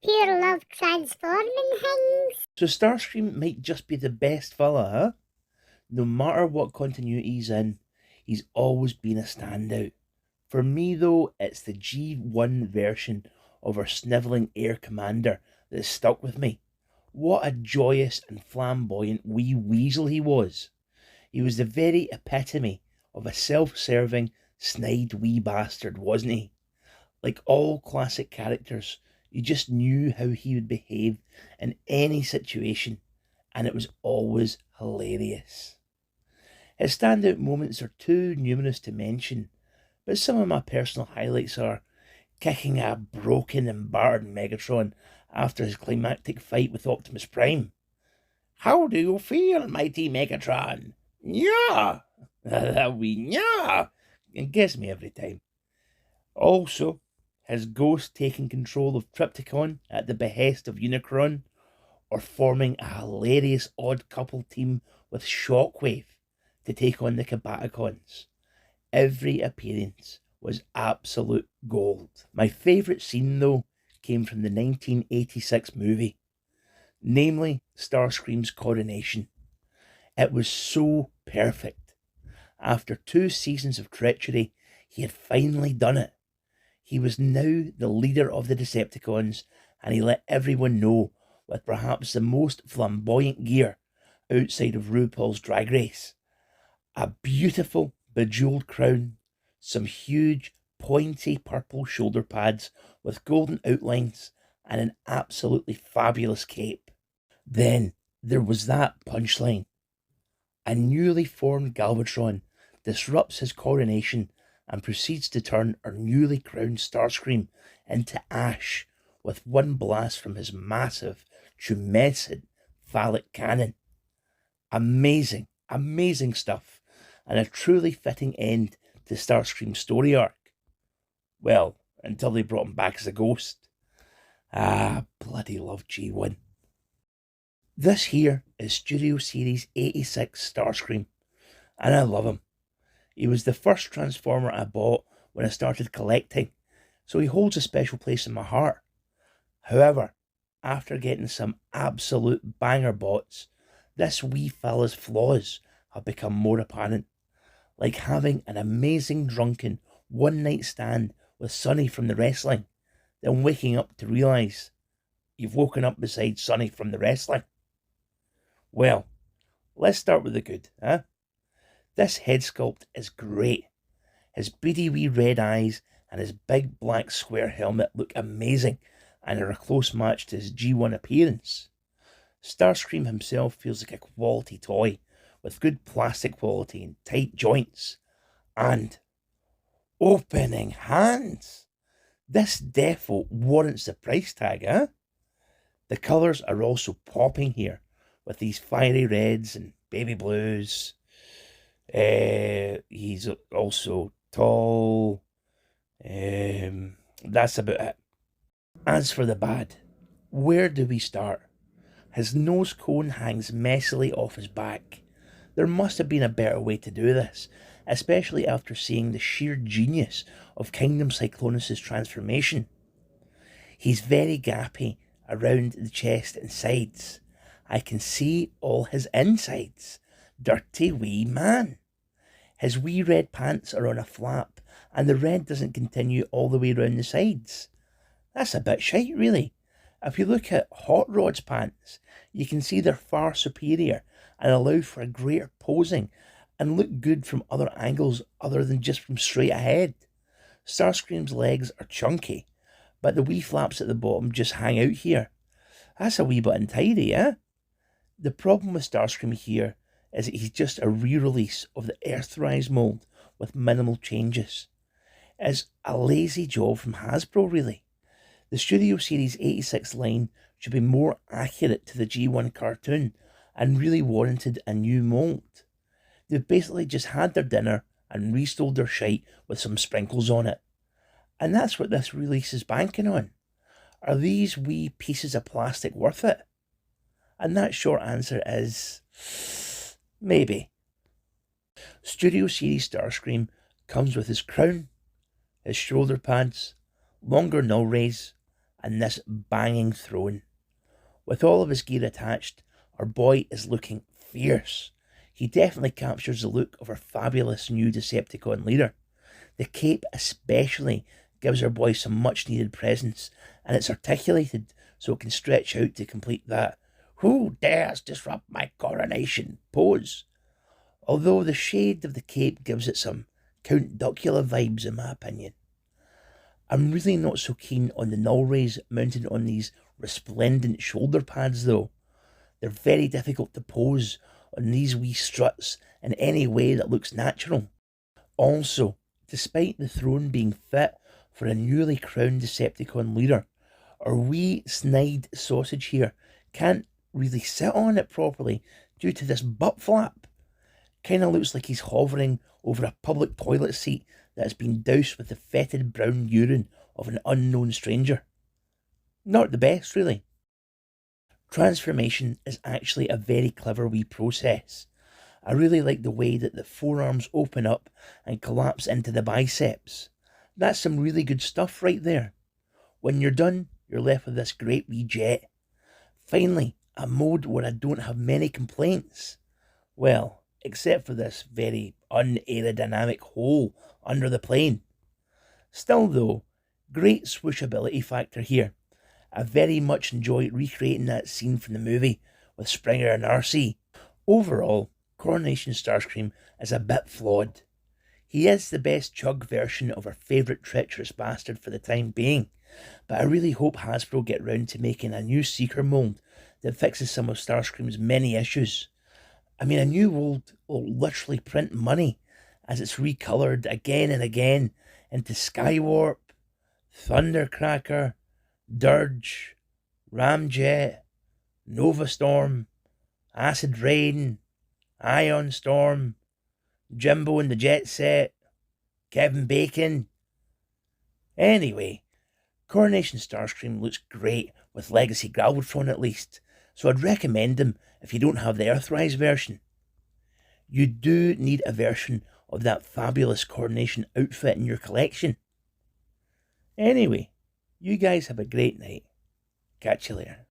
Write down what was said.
Pure love transforming things. So Starscream might just be the best fella, huh? No matter what continuity he's in, he's always been a standout. For me, though, it's the G1 version of our snivelling Air Commander that stuck with me. What a joyous and flamboyant wee weasel he was. He was the very epitome of a self-serving, snide wee bastard, wasn't he? Like all classic characters, you just knew how he would behave in any situation, and it was always hilarious. His standout moments are too numerous to mention, but some of my personal highlights are kicking a broken and battered Megatron after his climactic fight with Optimus Prime. How do you feel, mighty Megatron? Yeah! That wee yeah! It gets me every time. Also, his ghost taking control of Trypticon at the behest of Unicron, or forming a hilarious odd couple team with Shockwave to take on the Combaticons. Every appearance was absolute gold. My favourite scene, though, came from the 1986 movie, namely Starscream's coronation. It was so perfect. After 2 seasons of treachery, he had finally done it. He was now the leader of the Decepticons, and he let everyone know with perhaps the most flamboyant gear outside of RuPaul's Drag Race. A beautiful, bejeweled crown, some huge, pointy purple shoulder pads with golden outlines, and an absolutely fabulous cape. Then there was that punchline. A newly formed Galvatron disrupts his coronation and proceeds to turn our newly crowned Starscream into ash with one blast from his massive, tumescent phallic cannon. Amazing, amazing stuff, and a truly fitting end to Starscream's story arc. Well, until they brought him back as a ghost. Ah, bloody love G1. This here is Studio Series 86 Starscream, and I love him. He was the first Transformer I bought when I started collecting, so he holds a special place in my heart. However, after getting some absolute banger bots, this wee fella's flaws have become more apparent, like having an amazing drunken one-night stand with Sonny from the wrestling, then waking up to realise you've woken up beside Sonny from the wrestling. Well, let's start with the good, huh? This head sculpt is great. His beady wee red eyes and his big black square helmet look amazing and are a close match to his G1 appearance. Starscream himself feels like a quality toy with good plastic quality and tight joints. And opening hands! This defo warrants the price tag, huh? The colours are also popping here with these fiery reds and baby blues. He's also tall. That's about it. As for the bad, where do we start? His nose cone hangs messily off his back. There must have been a better way to do this, especially after seeing the sheer genius of Kingdom Cyclonus' transformation. He's very gappy around the chest and sides. I can see all his insides. Dirty wee man. His wee red pants are on a flap, and the red doesn't continue all the way round the sides. That's a bit shite, really. If you look at Hot Rod's pants, you can see they're far superior and allow for a greater posing and look good from other angles other than just from straight ahead. Starscream's legs are chunky, but the wee flaps at the bottom just hang out here. That's a wee bit untidy, eh? The problem with Starscream here is that he's just a re-release of the Earthrise mould with minimal changes. It's a lazy job from Hasbro, really. The Studio Series 86 line should be more accurate to the G1 cartoon and really warranted a new mould. They've basically just had their dinner and restored their shite with some sprinkles on it. And that's what this release is banking on. Are these wee pieces of plastic worth it? And that short answer is maybe. Studio Series Starscream comes with his crown, his shoulder pads, longer null rays, and this banging throne. With all of his gear attached, our boy is looking fierce. He definitely captures the look of our fabulous new Decepticon leader. The cape especially gives our boy some much needed presence, and it's articulated so it can stretch out to complete that "who dares disrupt my coronation" pose. Although the shade of the cape gives it some Count Duckula vibes in my opinion. I'm really not so keen on the null rays mounted on these resplendent shoulder pads though. They're very difficult to pose on these wee struts in any way that looks natural. Also, despite the throne being fit for a newly crowned Decepticon leader, our wee snide sausage here can't really sit on it properly due to this butt flap. Kinda looks like he's hovering over a public toilet seat that has been doused with the fetid brown urine of an unknown stranger. Not the best, really. Transformation is actually a very clever wee process. I really like the way that the forearms open up and collapse into the biceps. That's some really good stuff right there. When you're done, you're left with this great wee jet. Finally, a mode where I don't have many complaints. Well, except for this very unaerodynamic hole under the plane. Still though, great swooshability factor here. I very much enjoy recreating that scene from the movie with Springer and RC. Overall, Coronation Starscream is a bit flawed. He is the best chug version of our favourite treacherous bastard for the time being, but I really hope Hasbro get round to making a new Seeker mould that fixes some of Starscream's many issues. I mean, a new mould will literally print money as it's recoloured again and again into Skywarp, Thundercracker, Dirge, Ramjet, Nova Storm, Acid Rain, Ion Storm, Jimbo and the Jet Set, Kevin Bacon. Anyway, Coronation Starscream looks great with Legacy Galvatron at least, so I'd recommend him if you don't have the Earthrise version. You do need a version of that fabulous Coronation outfit in your collection. Anyway, you guys have a great night. Catch you later.